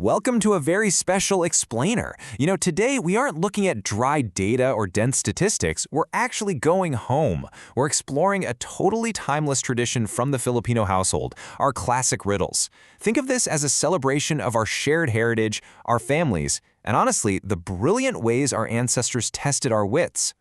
Welcome to a very special explainer. Today we aren't looking at dry data or dense statistics, we're actually going home. We're exploring a totally timeless tradition from the Filipino household, our classic riddles. Think of this as a celebration of our shared heritage, our families, and honestly, the brilliant ways our ancestors tested our wits.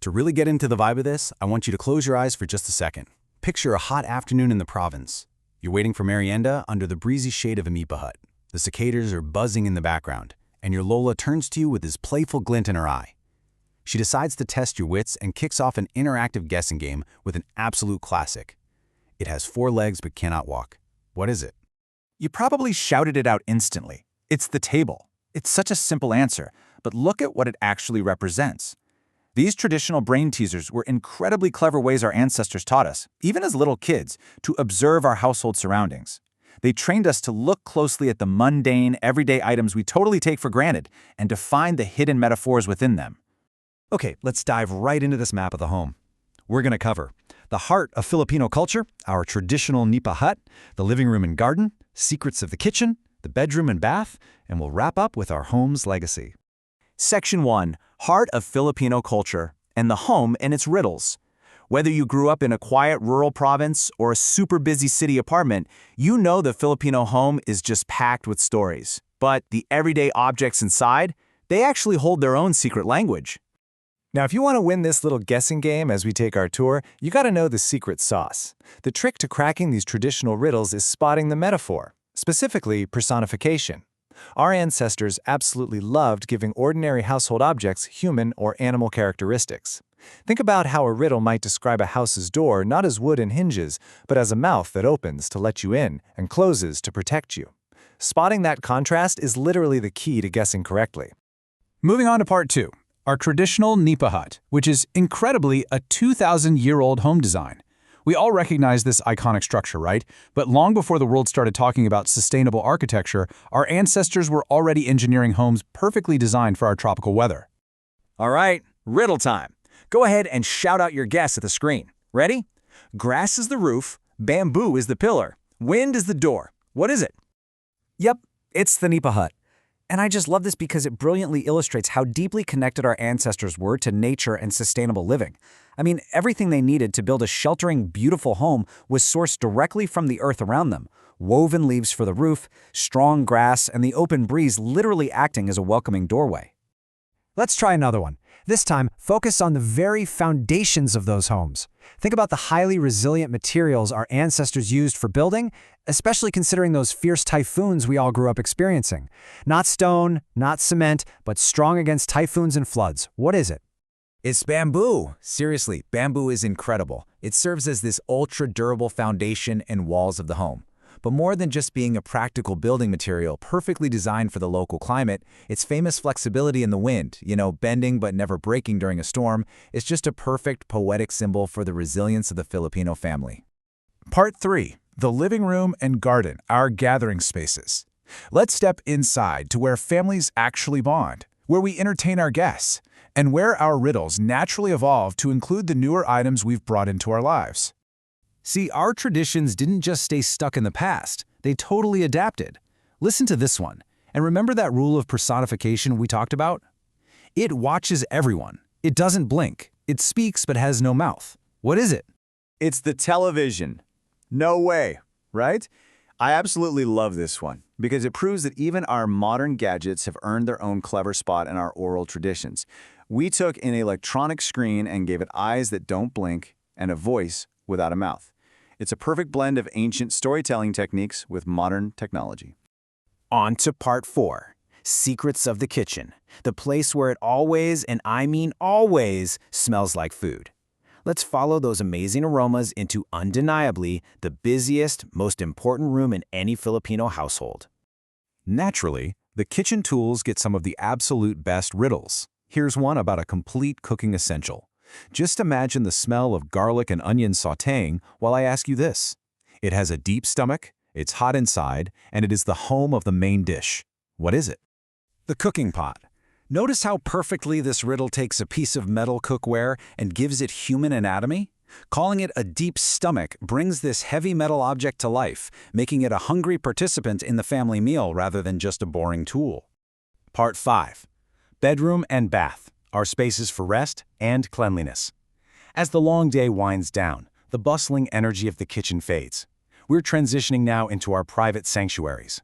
To really get into the vibe of this, I want you to close your eyes for just a second. Picture a hot afternoon in the province. You're waiting for merienda under the breezy shade of a mipa hut. The cicadas are buzzing in the background, and your Lola turns to you with this playful glint in her eye. She decides to test your wits and kicks off an interactive guessing game with an absolute classic. It has 4 legs but cannot walk. What is it? You probably shouted it out instantly. It's the table. It's such a simple answer, but look at what it actually represents. These traditional brain teasers were incredibly clever ways our ancestors taught us, even as little kids, to observe our household surroundings. They trained us to look closely at the mundane, everyday items we totally take for granted and to find the hidden metaphors within them. Okay, let's dive right into this map of the home. We're going to cover the heart of Filipino culture, our traditional nipa hut, the living room and garden, secrets of the kitchen, the bedroom and bath, and we'll wrap up with our home's legacy. Section 1. Heart of Filipino culture and the home and its riddles. Whether you grew up in a quiet rural province or a super busy city apartment, you know the Filipino home is just packed with stories. But the everyday objects inside, they actually hold their own secret language. Now, if you want to win this little guessing game as we take our tour, you got to know the secret sauce. The trick to cracking these traditional riddles is spotting the metaphor, specifically personification. Our ancestors absolutely loved giving ordinary household objects human or animal characteristics. Think about how a riddle might describe a house's door not as wood and hinges, but as a mouth that opens to let you in and closes to protect you. Spotting that contrast is literally the key to guessing correctly. Moving on to part 2, our traditional nipa hut, which is incredibly a 2,000-year-old home design. We all recognize this iconic structure, right? But long before the world started talking about sustainable architecture, our ancestors were already engineering homes perfectly designed for our tropical weather. All right, riddle time. Go ahead and shout out your guess at the screen. Ready? Grass is the roof, bamboo is the pillar, wind is the door. What is it? Yep, it's the nipa hut. And I just love this because it brilliantly illustrates how deeply connected our ancestors were to nature and sustainable living. I mean, everything they needed to build a sheltering, beautiful home was sourced directly from the earth around them. Woven leaves for the roof, strong grass, and the open breeze literally acting as a welcoming doorway. Let's try another one. This time, focus on the very foundations of those homes. Think about the highly resilient materials our ancestors used for building, especially considering those fierce typhoons we all grew up experiencing. Not stone, not cement, but strong against typhoons and floods. What is it? It's bamboo. Seriously, bamboo is incredible. It serves as this ultra-durable foundation and walls of the home. But more than just being a practical building material perfectly designed for the local climate, its famous flexibility in the wind, bending but never breaking during a storm, is just a perfect poetic symbol for the resilience of the Filipino family. Part 3, the living room and garden, our gathering spaces. Let's step inside to where families actually bond, where we entertain our guests, and where our riddles naturally evolve to include the newer items we've brought into our lives. See, our traditions didn't just stay stuck in the past, they totally adapted. Listen to this one, and remember that rule of personification we talked about? It watches everyone. It doesn't blink. It speaks but has no mouth. What is it? It's the television. No way, right? I absolutely love this one because it proves that even our modern gadgets have earned their own clever spot in our oral traditions. We took an electronic screen and gave it eyes that don't blink and a voice without a mouth. It's a perfect blend of ancient storytelling techniques with modern technology. On to part 4, secrets of the kitchen, the place where it always, and I mean always, smells like food. Let's follow those amazing aromas into undeniably the busiest, most important room in any Filipino household. Naturally, the kitchen tools get some of the absolute best riddles. Here's one about a complete cooking essential. Just imagine the smell of garlic and onion sautéing while I ask you this. It has a deep stomach, it's hot inside, and it is the home of the main dish. What is it? The cooking pot. Notice how perfectly this riddle takes a piece of metal cookware and gives it human anatomy? Calling it a deep stomach brings this heavy metal object to life, making it a hungry participant in the family meal rather than just a boring tool. Part 5. Bedroom and bath, our spaces for rest and cleanliness. As the long day winds down, the bustling energy of the kitchen fades. We're transitioning now into our private sanctuaries.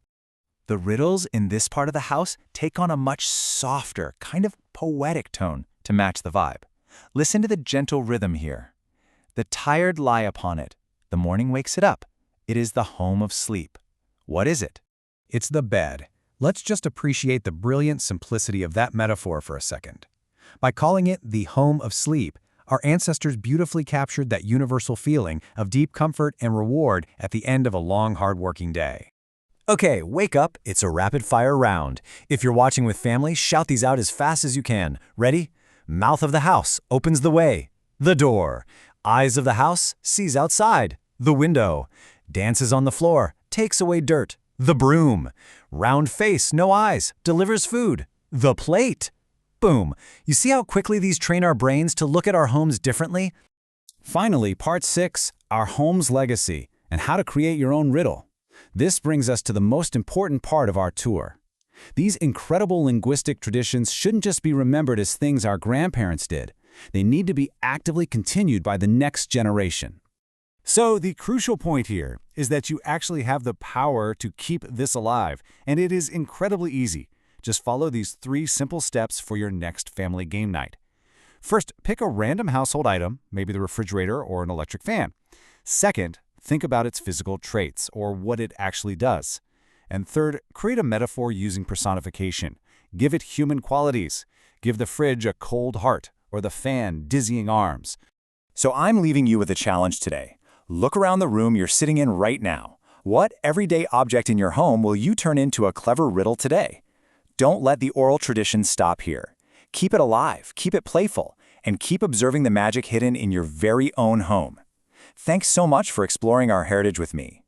The riddles in this part of the house take on a much softer, kind of poetic tone to match the vibe. Listen to the gentle rhythm here. The tired lie upon it. The morning wakes it up. It is the home of sleep. What is it? It's the bed. Let's just appreciate the brilliant simplicity of that metaphor for a second. By calling it the home of sleep, our ancestors beautifully captured that universal feeling of deep comfort and reward at the end of a long, hard-working day. Okay, wake up. It's a rapid-fire round. If you're watching with family, shout these out as fast as you can. Ready? Mouth of the house opens the way. The door. Eyes of the house sees outside. The window. Dances on the floor. Takes away dirt. The broom. Round face, no eyes. Delivers food. The plate. Boom. You see how quickly these train our brains to look at our homes differently? Finally, Part 6, our home's legacy, and how to create your own riddle. This brings us to the most important part of our tour. These incredible linguistic traditions shouldn't just be remembered as things our grandparents did. They need to be actively continued by the next generation. So the crucial point here is that you actually have the power to keep this alive, and it is incredibly easy. Just follow these 3 simple steps for your next family game night. First, pick a random household item, maybe the refrigerator or an electric fan. Second, think about its physical traits, or what it actually does. And third, create a metaphor using personification. Give it human qualities. Give the fridge a cold heart, or the fan dizzying arms. So I'm leaving you with a challenge today. Look around the room you're sitting in right now. What everyday object in your home will you turn into a clever riddle today? Don't let the oral tradition stop here. Keep it alive, keep it playful, and keep observing the magic hidden in your very own home. Thanks so much for exploring our heritage with me.